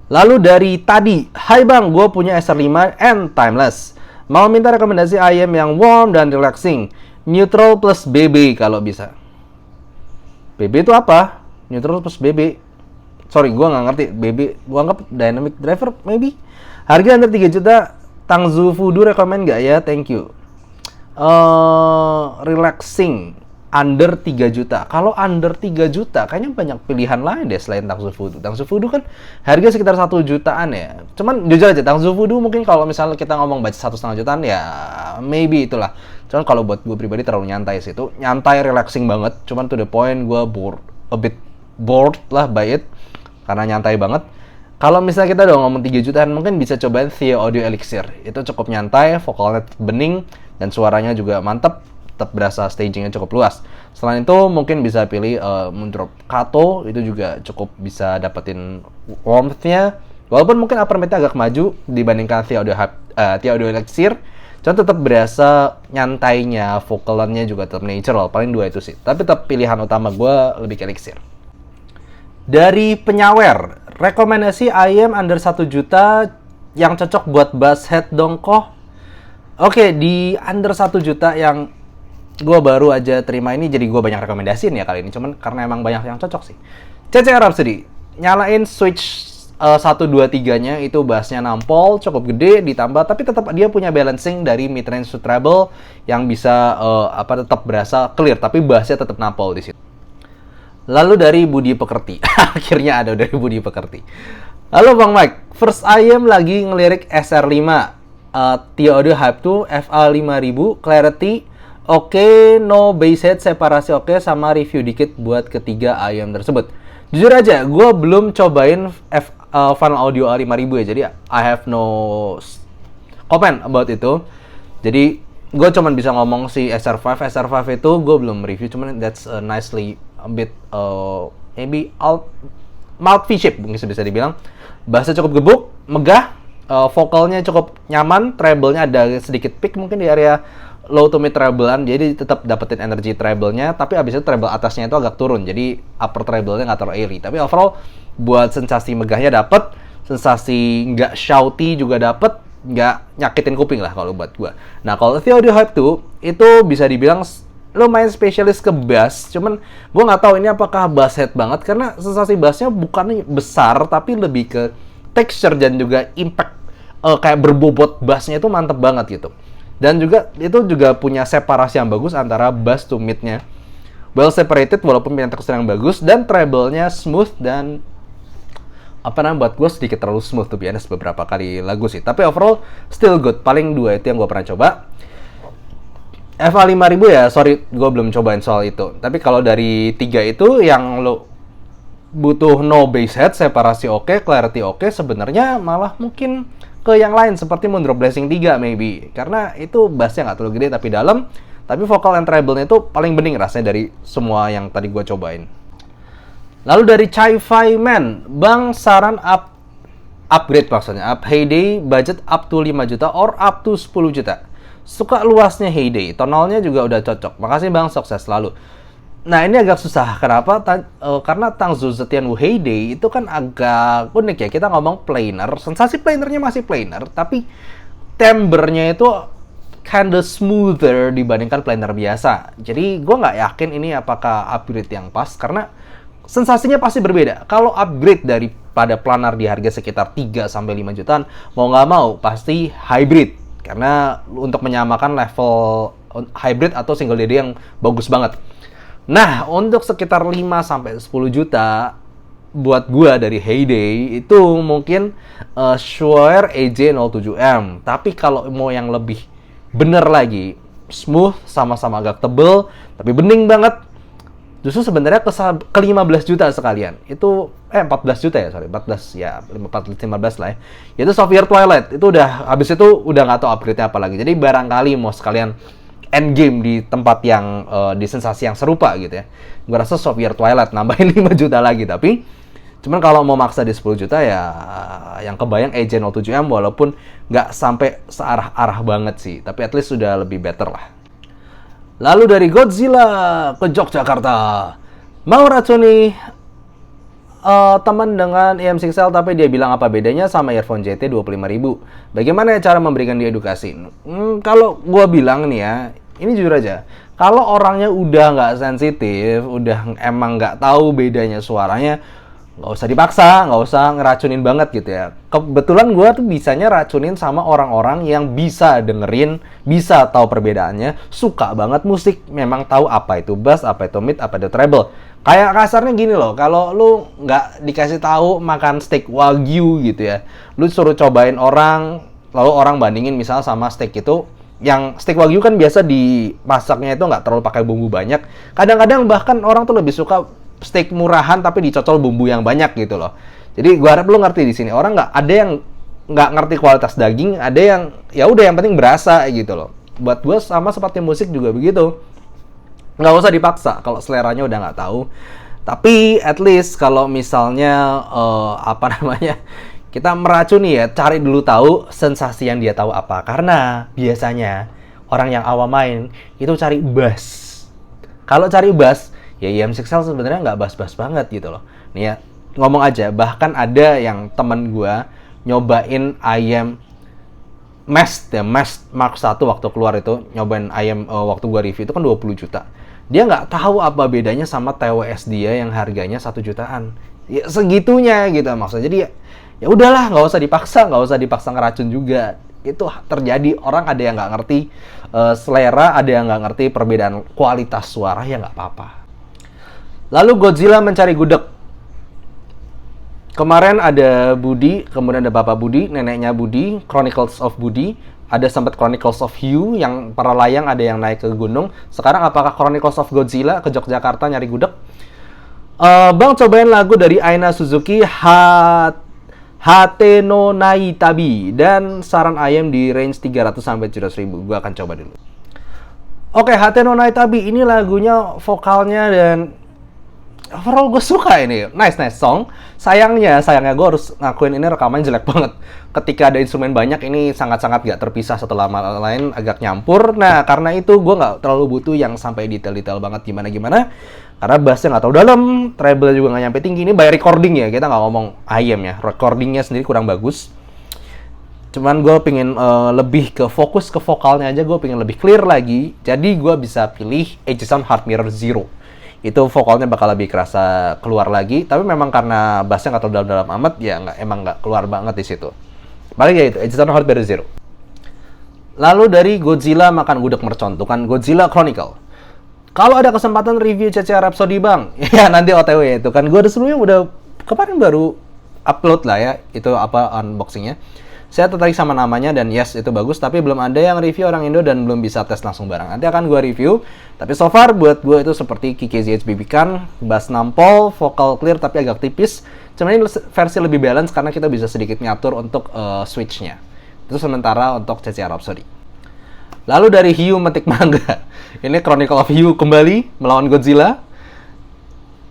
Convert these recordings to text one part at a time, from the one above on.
Lalu dari tadi, hai bang, gue punya SR5 and timeless. Mau minta rekomendasi ayam yang warm dan relaxing. Neutral plus BB kalau bisa. BB itu apa? Neutral plus BB. Sorry, gue nggak ngerti. BB, gue anggap dynamic driver maybe. Harga under 3 juta. Tangzu Fudu rekomend nggak ya? Thank you. Relaxing under 3 juta. Kalau under 3 juta kayaknya banyak pilihan lain deh selain Tangzu Fudu. Tangzu Fudu kan harga sekitar 1 jutaan ya. Cuman jujur aja Tangzu Fudu mungkin kalau misalnya kita ngomong budget 1,5 jutaan ya maybe itulah. Cuman kalau buat gue pribadi terlalu nyantai sih itu. Nyantai, relaxing banget. Cuman to the point gue a bit bored lah by it karena nyantai banget. Kalau misalnya kita udah ngomong 3 jutaan, mungkin bisa cobain Theo Audio Elixir. Itu cukup nyantai, vokalnya bening, dan suaranya juga mantep, tetap berasa stagingnya cukup luas. Selain itu, mungkin bisa pilih Moondrop Kato, itu juga cukup bisa dapetin warmth-nya. Walaupun mungkin upper mid-nya agak maju dibandingkan Theo Audio Elixir, cuman tetap berasa nyantainya, vokalnya juga tetap natural. Paling dua itu sih. Tapi tetap pilihan utama gue lebih ke Elixir. Dari penyawer, rekomendasi ayam under 1 juta yang cocok buat bass head dongkoh. Oke, di under 1 juta yang gue baru aja terima ini, jadi gue banyak rekomendasiin ya kali ini. Cuman karena emang banyak yang cocok sih. CC Rhapsody, nyalain switch 1-2-3-nya itu bassnya nampol, cukup gede, ditambah tapi tetap dia punya balancing dari mid range to treble yang bisa tetap berasa clear, tapi bassnya tetap nampol di situ. Lalu dari Budi Pekerti. Akhirnya ada dari Budi Pekerti. Halo Bang Mike, First IM lagi ngelirik SR5 Theo Audio Hype 2 FA5000 Clarity oke, no bass head, separasi oke, sama review dikit buat ketiga IM tersebut. Jujur aja, gue belum cobain Final Audio A5000 ya, jadi I have no comment about itu. Jadi gue cuman bisa ngomong si SR5 itu gue belum review, cuman that's nicely a bit maybe mild V-shape mungkin bisa dibilang. Bassnya cukup gebuk, megah, vokalnya cukup nyaman, treble-nya ada sedikit peak mungkin di area low to mid treble-an, jadi tetap dapetin energi treble-nya, tapi abis itu treble atasnya itu agak turun, jadi upper treble-nya nggak terlalu airy. Tapi overall buat sensasi megahnya dapet, sensasi nggak shouty juga dapet, nggak nyakitin kuping lah kalau buat gua. Nah kalau Theo Audio Hype 2 itu bisa dibilang lumayan spesialis ke bass, cuman gue nggak tahu ini apakah bass head banget karena sensasi bassnya bukannya besar tapi lebih ke texture dan juga impact kayak berbobot bassnya itu mantep banget gitu. Dan juga itu juga punya separasi yang bagus antara bass to mid-nya, well separated walaupun punya tekstur yang bagus, dan treble-nya smooth dan buat gue sedikit terlalu smooth tuh biasanya beberapa kali lagu sih. Tapi overall still good. Paling dua itu yang gue pernah coba. FA5000 ya, sorry gue belum cobain soal itu. Tapi kalau dari 3 itu yang lo butuh no bass head, separasi oke, clarity oke, sebenarnya malah mungkin ke yang lain seperti Moondrop Blessing 3 maybe. Karena itu bassnya nggak terlalu gede tapi dalam, tapi vokal and treble-nya itu paling bening rasanya dari semua yang tadi gue cobain. Lalu dari Chai-Fi Man, Bang saran upgrade maksudnya, up Heyday, budget up to 5 juta or up to 10 juta. Suka luasnya Heyday, tonalnya juga udah cocok. Makasih Bang, sukses selalu. Nah ini agak susah, kenapa? Karena Tangzu Zetianwu Heyday itu kan agak unik ya. Kita ngomong planar, sensasi planarnya masih planar, tapi timbre-nya itu kinda smoother dibandingkan planar biasa. Jadi gue nggak yakin ini apakah upgrade yang pas, karena sensasinya pasti berbeda. Kalau upgrade daripada planar di harga sekitar 3-5 jutaan, mau nggak mau pasti hybrid. Karena untuk menyamakan level hybrid atau single DD yang bagus banget. Nah, untuk sekitar 5-10 juta buat gua dari Heyday itu mungkin Shure AJ07M. Tapi kalau mau yang lebih bener lagi, smooth, sama-sama agak tebel, tapi bening banget, justru sebenarnya ke 15 juta sekalian. Itu 14 juta ya, sorry, 14 ya, 15 lah ya. Itu Software Twilight. Itu udah habis itu udah nggak tahu upgrade-nya apa lagi. Jadi barangkali mau sekalian endgame di tempat yang di sensasi yang serupa gitu ya. Gua rasa Software Twilight nambahin 5 juta lagi, tapi cuman kalau mau maksa di 10 juta ya yang kebayang AJ07M walaupun nggak sampai searah-arah banget sih, tapi at least sudah lebih better lah. Lalu dari Godzilla ke Yogyakarta, mau racuni teman dengan EM6L tapi dia bilang apa bedanya sama earphone JT 25.000. Bagaimana cara memberikan dia edukasi? Kalau gua bilang nih ya, ini jujur aja. Kalau orangnya udah nggak sensitif, udah emang nggak tahu bedanya suaranya, nggak usah dipaksa, nggak usah ngeracunin banget gitu ya. Kebetulan gue tuh bisanya racunin sama orang-orang yang bisa dengerin, bisa tahu perbedaannya, suka banget musik, memang tahu apa itu bass, apa itu mid, apa itu treble. Kayak kasarnya gini loh, kalau lu nggak dikasih tahu makan steak wagyu gitu ya, lu suruh cobain orang, lalu orang bandingin misal sama steak itu, yang steak wagyu kan biasa dimasaknya itu nggak terlalu pakai bumbu banyak. Kadang-kadang bahkan orang tuh lebih suka steak murahan tapi dicocol bumbu yang banyak gitu loh. Jadi gua harap lu ngerti di sini. Orang nggak ada yang nggak ngerti kualitas daging, ada yang ya udah yang penting berasa gitu loh. Buat gua sama seperti musik juga begitu. Nggak usah dipaksa kalau seleranya udah nggak tahu. Tapi at least kalau misalnya apa namanya, kita meracuni ya, cari dulu tahu sensasi yang dia tahu apa. Karena biasanya orang yang awam main itu cari bass. Kalau cari bass, ya EM6L sebenarnya nggak bass-bass banget gitu loh. Nih ya, ngomong aja, bahkan ada yang temen gue nyobain IM Mast ya, Mast Mark 1 waktu keluar itu, nyobain IM waktu gue review itu kan 20 juta. Dia nggak tahu apa bedanya sama TWS dia yang harganya 1 jutaan. Ya segitunya gitu maksudnya. Jadi ya udahlah, nggak usah dipaksa ngeracun juga. Itu terjadi, orang ada yang nggak ngerti selera, ada yang nggak ngerti perbedaan kualitas suara, ya nggak apa-apa. Lalu Godzilla mencari gudeg. Kemarin ada Budi, kemudian ada Bapak Budi, neneknya Budi, Chronicles of Budi, ada sempat Chronicles of Hugh yang para layang, ada yang naik ke gunung. Sekarang apakah Chronicles of Godzilla ke Yogyakarta nyari gudeg? Bang, cobain lagu dari Aina Suzuki, Hate no Nai Tabi, dan saran ayam di range 300 sampai 700.000. Gua akan coba dulu. Oke, Hate no Nai Tabi ini lagunya, vokalnya dan overall gue suka ini. Nice song. Sayangnya gue harus ngakuin ini rekamannya jelek banget. Ketika ada instrumen banyak, ini sangat-sangat gak terpisah satu sama lain, agak nyampur. Nah, karena itu gue gak terlalu butuh yang sampai detail-detail banget gimana-gimana. Karena bassnya gak terlalu dalam, treble juga gak nyampe tinggi. Ini by recording ya, kita gak ngomong IM ya. Recordingnya sendiri kurang bagus. Cuman gue pengen lebih ke fokus ke vokalnya aja, gue pengen lebih clear lagi. Jadi gue bisa pilih Edison Heart Mirror Zero. Itu vokalnya bakal lebih kerasa keluar lagi, tapi memang karena bassnya nggak terlalu dalam amat, ya emang nggak keluar banget di situ. Paling ya itu, Edison Heart Mirror Zero. Lalu dari Godzilla makan gudeg mercon, tuh kan Godzilla Chronicle. Kalau ada kesempatan review CC Rhapsody bang, ya nanti OTW ya itu kan. Gue sebelumnya udah kemarin baru upload lah ya, itu apa unboxingnya. Saya tertarik sama namanya dan yes itu bagus, tapi belum ada yang review orang Indo dan belum bisa tes langsung barang. Nanti akan gue review, tapi so far buat gue itu seperti KKZH BB Kan, bass nampol, vokal clear tapi agak tipis. Cuman ini versi lebih balance karena kita bisa sedikit ngatur untuk switch-nya. Itu sementara untuk CC Rhapsody. Lalu dari Hiu Metik Mangga. Ini Chronicle of Hiu kembali melawan Godzilla.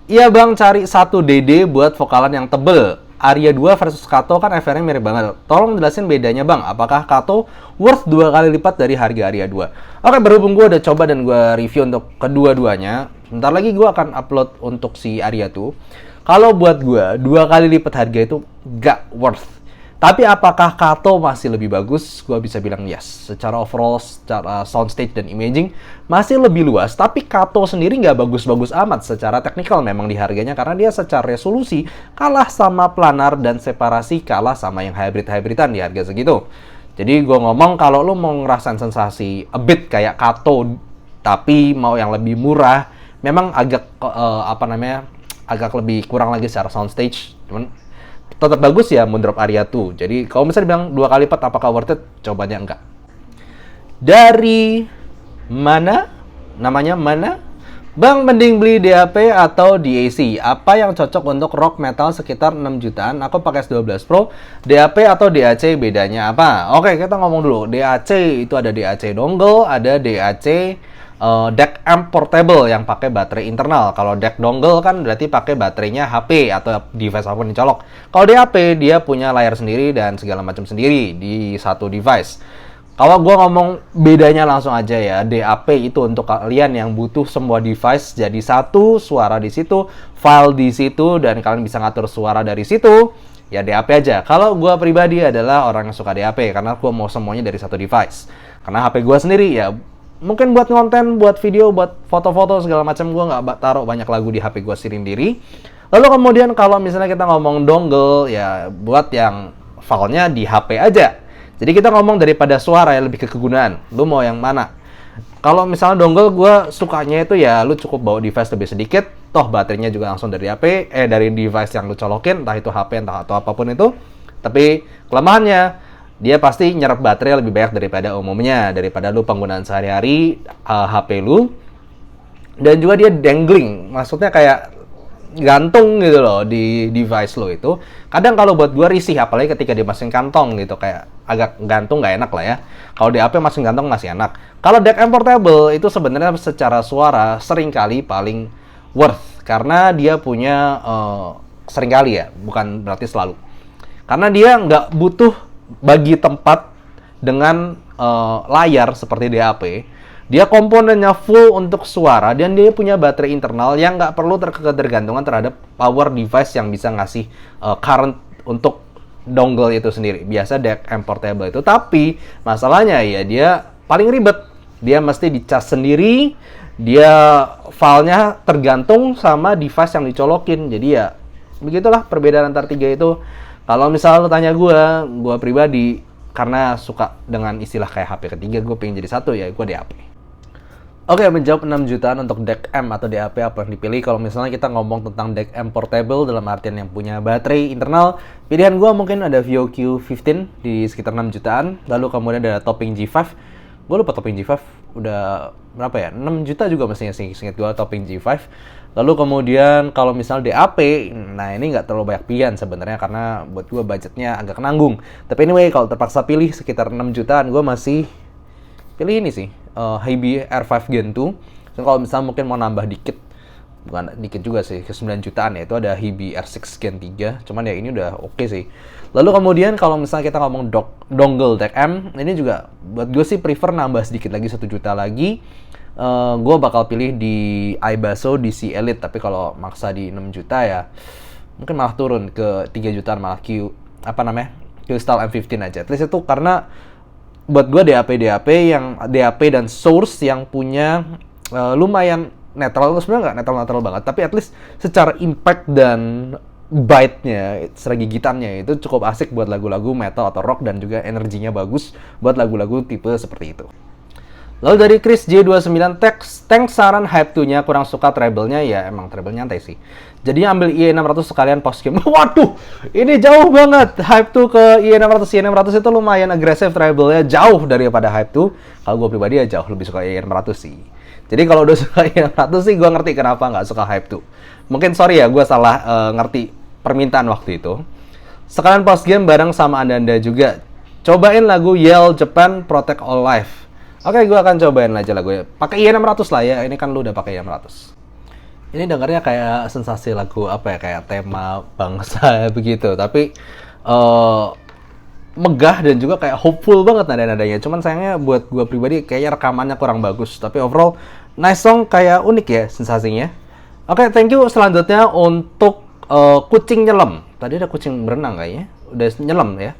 Iya bang, cari 1 DD buat vokalan yang tebel. Aria 2 versus Kato kan FR-nya mirip banget. Tolong jelasin bedanya bang, apakah Kato worth 2 kali lipat dari harga Aria 2? Oke, berhubung gue udah coba dan gue review untuk kedua-duanya, bentar lagi gue akan upload untuk si Aria 2. Kalau buat gue, 2 kali lipat harga itu gak worth. Tapi apakah Kato masih lebih bagus? Gue bisa bilang yes. Secara overall, secara soundstage dan imaging masih lebih luas. Tapi Kato sendiri nggak bagus-bagus amat secara teknikal memang di harganya. Karena dia secara resolusi kalah sama planar dan separasi kalah sama yang hybrid-hybridan di harga segitu. Jadi gue ngomong kalau lo mau ngerasain sensasi a bit kayak Kato tapi mau yang lebih murah, memang agak agak lebih kurang lagi secara soundstage. Cuman tetap bagus ya Moondrop Aria 2. Jadi kalau misalnya bilang 2 kali lipat apakah worth it? Cobanya enggak. Dari mana? Namanya mana? Bang, mending beli DAP atau DAC? Apa yang cocok untuk rock metal sekitar 6 jutaan? Aku pakai S12 Pro. DAP atau DAC bedanya apa? Oke, kita ngomong dulu. DAC itu ada DAC dongle, ada DAC DAC amp portable yang pakai baterai internal. Kalau DAC dongle kan berarti pakai baterainya HP atau device apapun dicolok. Kalau DAP dia punya layar sendiri dan segala macam sendiri di satu device. Kalau gue ngomong bedanya langsung aja ya, DAP itu untuk kalian yang butuh semua device jadi satu, suara di situ, file di situ, dan kalian bisa ngatur suara dari situ, ya DAP aja. Kalau gue pribadi adalah orang yang suka DAP, karena gue mau semuanya dari satu device. Karena HP gue sendiri ya, mungkin buat konten, buat video, buat foto-foto segala macam, gue nggak taruh banyak lagu di HP gue sendiri. Lalu kemudian kalau misalnya kita ngomong dongle, ya buat yang filenya di HP aja. Jadi kita ngomong daripada suara ya, lebih ke kegunaan. Lu mau yang mana? Kalau misalnya dongle, gue sukanya itu ya lu cukup bawa device lebih sedikit, toh baterainya juga langsung dari HP, dari device yang lu colokin, entah itu HP entah atau apapun itu. Tapi kelemahannya, dia pasti nyerap baterai lebih banyak daripada umumnya, daripada lu penggunaan sehari-hari HP lu. Dan juga dia dangling, maksudnya kayak gantung gitu loh di device lo itu. Kadang kalau buat gua risih, apalagi ketika dimasukin kantong gitu, kayak agak gantung nggak enak lah ya. Kalau di HP masukin kantong masih enak. Kalau DeckM Portable itu sebenarnya secara suara seringkali paling worth, karena dia punya seringkali ya, bukan berarti selalu. Karena dia nggak butuh bagi tempat dengan layar seperti DAP. Dia komponennya full untuk suara, dan dia punya baterai internal yang nggak perlu tergantungan terhadap power device yang bisa ngasih current untuk dongle itu sendiri. Biasa DeckM Portable itu. Tapi masalahnya ya dia paling ribet. Dia mesti dicas sendiri, dia filenya tergantung sama device yang dicolokin. Jadi ya begitulah perbedaan antar tiga itu. Kalau misalnya lo tanya gue pribadi, karena suka dengan istilah kayak HP ketiga, gue pengen jadi satu, ya gue DAP. Oke, menjawab 6 jutaan untuk DeckM atau DAP, apa yang dipilih? Kalau misalnya kita ngomong tentang DeckM Portable dalam artian yang punya baterai internal, pilihan gue mungkin ada VOQ15 di sekitar 6 jutaan. Lalu kemudian ada Topping G5. Gue lupa Topping G5 udah berapa ya? 6 juta juga mestinya sih, ingat gue Topping G5. Lalu kemudian kalau misalnya DAP, nah ini nggak terlalu banyak pilihan sebenarnya, karena buat gue budgetnya agak nanggung. Tapi anyway, kalau terpaksa pilih sekitar 6 jutaan, gue masih pilih ini sih, Hibi R5 Gen 2. So, kalau misalnya mungkin mau nambah dikit, bukan dikit juga sih, ke 9 jutaan ya, itu ada Hibi R6 Gen 3. Cuman ya ini udah oke sih. Lalu kemudian kalau misalnya kita ngomong dongle DeckM, ini juga buat gue sih prefer nambah sedikit lagi, 1 juta lagi. Gue bakal pilih di iBasso DC Elite. Tapi kalau maksa di 6 juta ya mungkin malah turun ke 3 jutaan, malah Q-Style M15 aja. At least itu karena buat gue DAP dan Source yang punya lumayan netral, sebenarnya nggak netral banget, tapi at least secara impact dan bite-nya, segi gitarnya itu cukup asik buat lagu-lagu metal atau rock, dan juga energinya bagus buat lagu-lagu tipe seperti itu. Lalu dari Chris J29, thanks saran Hype 2-nya, kurang suka treble-nya, ya emang treble nyantai sih. Jadi ambil IE600 sekalian post game. Waduh, ini jauh banget. Hype 2 ke IE600. IE600 itu lumayan agresif treble-nya, jauh daripada Hype 2. Kalau gue pribadi ya jauh lebih suka IE600 sih. Jadi kalau udah suka IE600 sih, gue ngerti kenapa nggak suka Hype 2. Mungkin sorry ya, gue salah ngerti permintaan waktu itu. Sekalian post game bareng sama anda juga. Cobain lagu Yell Japan Protect All Life. Oke, gue akan cobain aja lagunya. Pakai IE600 lah ya. Ini kan lu udah pakai IE600. Ini dengarnya kayak sensasi lagu apa ya, kayak tema bangsa begitu. Tapi megah dan juga kayak hopeful banget nada-nadanya. Cuman sayangnya buat gue pribadi kayaknya rekamannya kurang bagus. Tapi overall nice song, kayak unik ya sensasinya. Oke, thank you. Selanjutnya untuk kucing nyelam. Tadi ada kucing berenang kayaknya. Udah nyelam ya.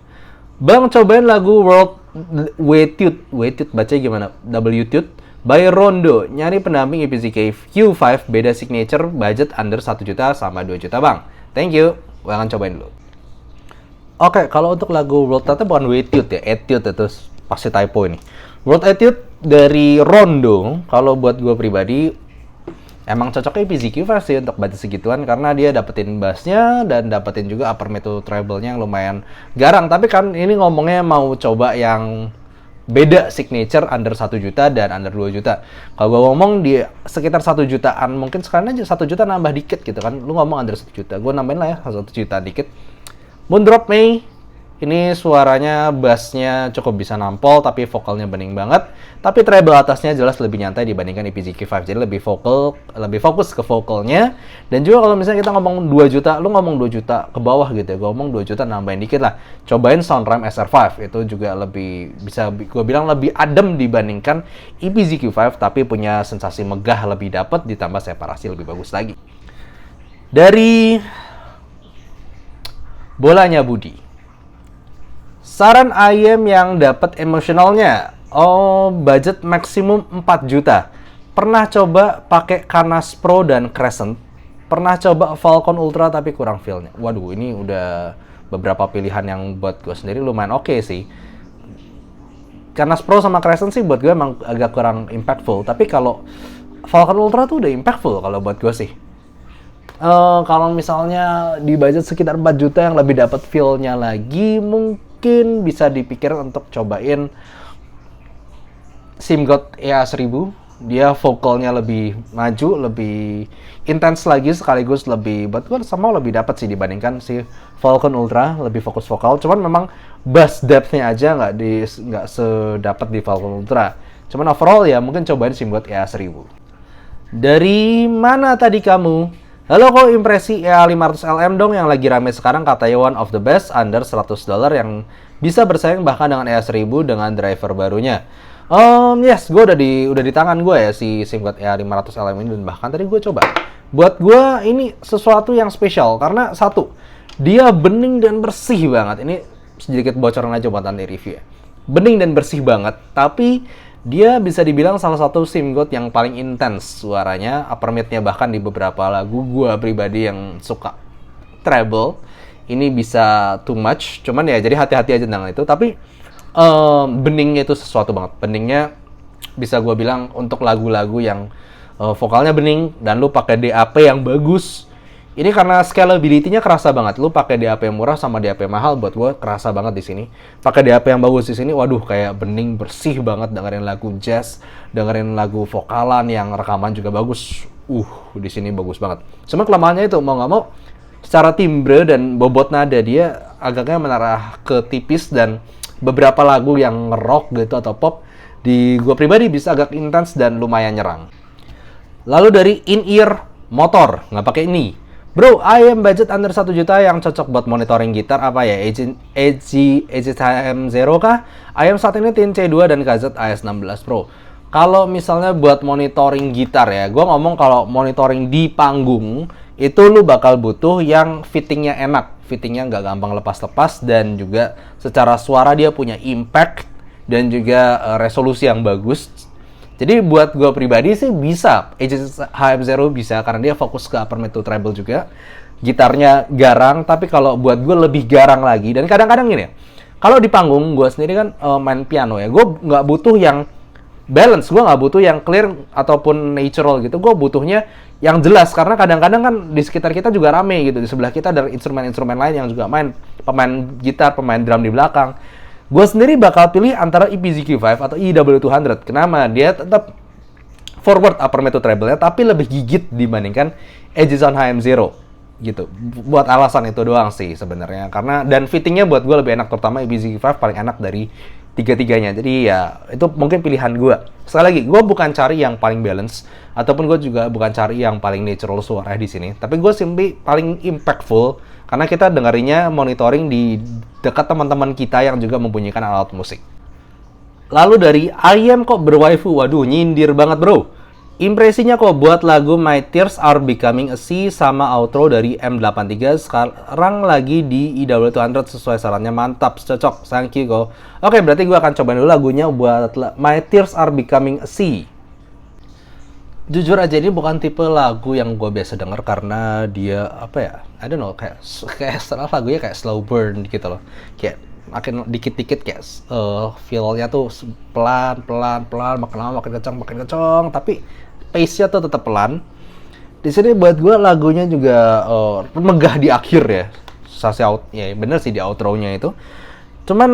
Bang, cobain lagu World Wetude baca gimana? W-Tude by Rondo. Nyari pendamping EPZK Q5, beda signature, budget under 1 juta sama 2 juta bang. Thank you. Gue akan cobain dulu. Oke, kalau untuk lagu World, ternyata bukan Wetude ya, Etude, terus pasti typo ini. World Etude dari Rondo, kalau buat gue pribadi emang cocoknya EPZK sih untuk budget segituan, karena dia dapetin bassnya dan dapetin juga upper metal treble-nya yang lumayan garang. Tapi kan ini ngomongnya mau coba yang beda signature under 1 juta dan under 2 juta. Kalau gue ngomong di sekitar 1 jutaan, mungkin sekarang aja 1 juta nambah dikit gitu kan. Lu ngomong under 1 juta, gue nambahin lah ya 1 juta dikit. Moondrop May Ini suaranya bassnya cukup bisa nampol, tapi vokalnya bening banget. Tapi treble atasnya jelas lebih nyantai dibandingkan EPZ Q5. Jadi lebih fokus ke vokalnya. Dan juga kalau misalnya kita ngomong 2 juta, lu ngomong 2 juta ke bawah gitu ya. Gue ngomong 2 juta nambahin dikit lah. Cobain Soundrhyme SR5. Itu juga lebih, bisa gue bilang lebih adem dibandingkan EPZ Q5. Tapi punya sensasi megah lebih dapet, ditambah separasi lebih bagus lagi. Dari bolanya Budi. Saran IM yang dapat emosionalnya. Oh, budget maksimum 4 juta. Pernah coba pakai Canas Pro dan Crescent. Pernah coba Falcon Ultra tapi kurang feel-nya. Waduh, ini udah beberapa pilihan yang buat gue sendiri lumayan oke sih. Canas Pro sama Crescent sih buat gue emang agak kurang impactful. Tapi kalau Falcon Ultra tuh udah impactful kalau buat gue sih. Kalau misalnya di budget sekitar 4 juta yang lebih dapat feel-nya lagi, mungkin bisa dipikir untuk cobain SIMGOT EA1000. Dia vokalnya lebih maju, lebih intens lagi, sekaligus lebih, buat gue sama lebih dapat sih dibandingkan si Falcon Ultra, lebih fokus vokal. Cuman memang bass depth-nya aja nggak sedapat di Falcon Ultra. Cuman overall ya mungkin cobain SIMGOT EA1000. Dari mana tadi kamu? Halo, kok impresi EA500LM dong yang lagi rame sekarang, katanya one of the best under $100 yang bisa bersaing bahkan dengan EA1000 dengan driver barunya. Yes, gue udah di tangan gue ya si SIMGOT EA500LM ini, dan bahkan tadi gue coba. Buat gue ini sesuatu yang spesial karena satu, dia bening dan bersih banget. Ini sedikit bocoran aja buat nanti review ya. Bening dan bersih banget, tapi dia bisa dibilang salah satu SIMGOT yang paling intens suaranya, upper mid-nya bahkan di beberapa lagu gue pribadi yang suka treble. Ini bisa too much, cuman ya jadi hati-hati aja dengan itu. Tapi beningnya itu sesuatu banget. Beningnya bisa gue bilang untuk lagu-lagu yang vokalnya bening dan lu pakai DAP yang bagus. Ini karena scalability-nya kerasa banget. Lu pakai DAP yang murah sama DAP mahal, buat gue kerasa banget di sini. Pakai DAP yang bagus di sini, waduh kayak bening bersih banget, dengerin lagu jazz, dengerin lagu vokalan yang rekaman juga bagus. Di sini bagus banget. Cuma kelemahannya itu mau nggak mau, secara timbre dan bobot nada dia agaknya menarah ke tipis, dan beberapa lagu yang rock gitu atau pop di gue pribadi bisa agak intens dan lumayan nyerang. Lalu dari in-ear motor, nggak pakai ini. Bro, IM budget under 1 juta yang cocok buat monitoring gitar apa ya? AGTM Zero kah? IM saat ini Tin C2 dan KZ AS16 Pro. Kalau misalnya buat monitoring gitar ya, gue ngomong kalau monitoring di panggung, itu lu bakal butuh yang fittingnya enak. Fittingnya nggak gampang lepas-lepas, dan juga secara suara dia punya impact, dan juga resolusi yang bagus. Jadi buat gue pribadi sih bisa, HM0 bisa, karena dia fokus ke upper mid to treble juga. Gitarnya garang, tapi kalau buat gue lebih garang lagi. Dan kadang-kadang gini ya, kalau di panggung gue sendiri kan main piano ya, gue nggak butuh yang balance, gue nggak butuh yang clear ataupun natural gitu. Gue butuhnya yang jelas, karena kadang-kadang kan di sekitar kita juga rame gitu. Di sebelah kita ada instrumen-instrumen lain yang juga main, pemain gitar, pemain drum di belakang. Gue sendiri bakal pilih antara EPZ Q5 atau EW200. Kenapa? Dia tetap forward upper mid to treble-nya, tapi lebih gigit dibandingkan Edison HM0 gitu. Buat alasan itu doang sih sebenarnya. Karena dan fittingnya buat gue lebih enak, terutama EPZ Q5 paling enak dari tiga-tiganya. Jadi ya itu mungkin pilihan gue. Sekali lagi, gue bukan cari yang paling balance, ataupun gue juga bukan cari yang paling natural suara di sini. Tapi gue simply paling impactful, karena kita dengerinnya monitoring di dekat teman-teman kita yang juga membunyikan alat musik. Lalu dari IM kok berwaifu, waduh nyindir banget bro. Impresinya kok buat lagu My Tears Are Becoming a Sea sama outro dari M83 sekarang lagi di EW200 sesuai sarannya, mantap, cocok, thank you kok. Oke, berarti gue akan cobain dulu lagunya buat My Tears Are Becoming a Sea. Jujur aja ini bukan tipe lagu yang gue biasa denger, karena dia apa ya, I don't know, kayak setelah lagunya kayak slow burn gitu loh, kayak makin dikit-dikit kayak feel-nya tuh pelan, makin lama makin kencang, tapi pace-nya tuh tetap pelan. Di sini buat gue lagunya juga megah di akhir ya, sasi out ya bener sih di outro-nya itu. Cuman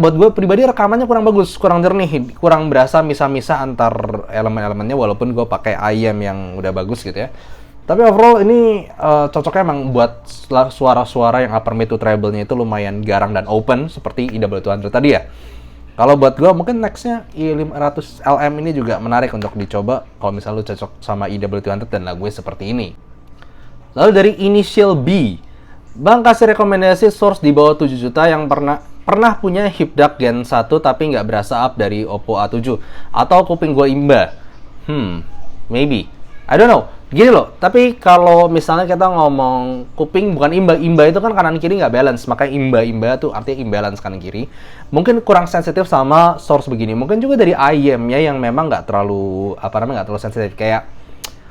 buat gue pribadi rekamannya kurang bagus, kurang jernih, kurang berasa misah-misah antar elemen-elemennya, walaupun gue pakai IM yang udah bagus gitu ya. Tapi overall ini cocoknya emang buat suara-suara yang upper mid to treble-nya itu lumayan garang dan open seperti IW200 tadi ya. Kalau buat gue mungkin nextnya I500LM ini juga menarik untuk dicoba kalau misalnya lu cocok sama IW200 dan lagunya seperti ini. Lalu dari Initial B, Bang kasih rekomendasi source di bawah 7 juta yang pernah punya Hipdak Gen 1 tapi nggak berasa up dari Oppo A7 atau kuping gue imba. Maybe. I don't know. Gini loh, tapi kalau misalnya kita ngomong kuping bukan imba itu kan kanan kiri nggak balance, makanya imba tuh artinya imbalance kanan kiri. Mungkin kurang sensitif sama source begini. Mungkin juga dari IM-nya yang memang nggak terlalu nggak terlalu sensitif. Kayak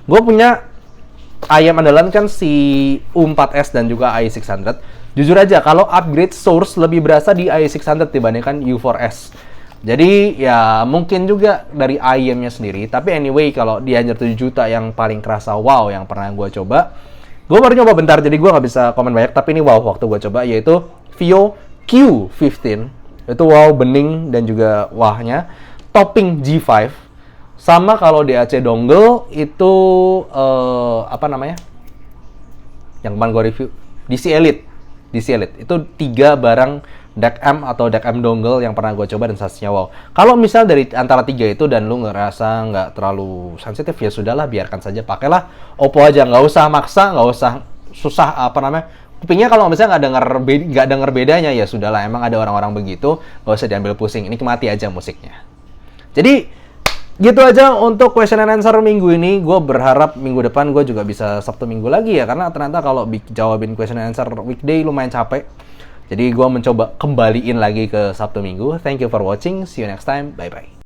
gue punya IM andalan kan si U4S dan juga i600. Jujur aja kalau upgrade source lebih berasa di i600 dibandingkan U4S. Jadi ya mungkin juga dari IM-nya sendiri. Tapi anyway kalau di anjir 7 juta yang paling kerasa wow yang pernah gue coba. Gue baru nyoba bentar jadi gue nggak bisa komen banyak. Tapi ini wow waktu gue coba yaitu Vio Q15. Itu wow bening dan juga wahnya. Topping G5. Sama kalau di AC dongle itu yang kemarin gue review DC Elite itu 3 barang DAC M atau DAC M dongle yang pernah gue coba dan sasinya wow. Kalau misal dari antara 3 itu dan lu ngerasa nggak terlalu sensitif ya sudahlah biarkan saja pakailah Oppo aja, nggak usah maksa, nggak usah susah kupingnya kalau misalnya nggak denger bedanya ya sudahlah, emang ada orang-orang begitu, nggak usah diambil pusing, ini nikmati aja musiknya. Jadi gitu aja untuk question and answer minggu ini. Gue berharap minggu depan gue juga bisa Sabtu Minggu lagi ya, karena ternyata kalau jawabin question and answer weekday lumayan capek. Jadi gue mencoba kembaliin lagi ke Sabtu Minggu. Thank you for watching. See you next time. Bye-bye.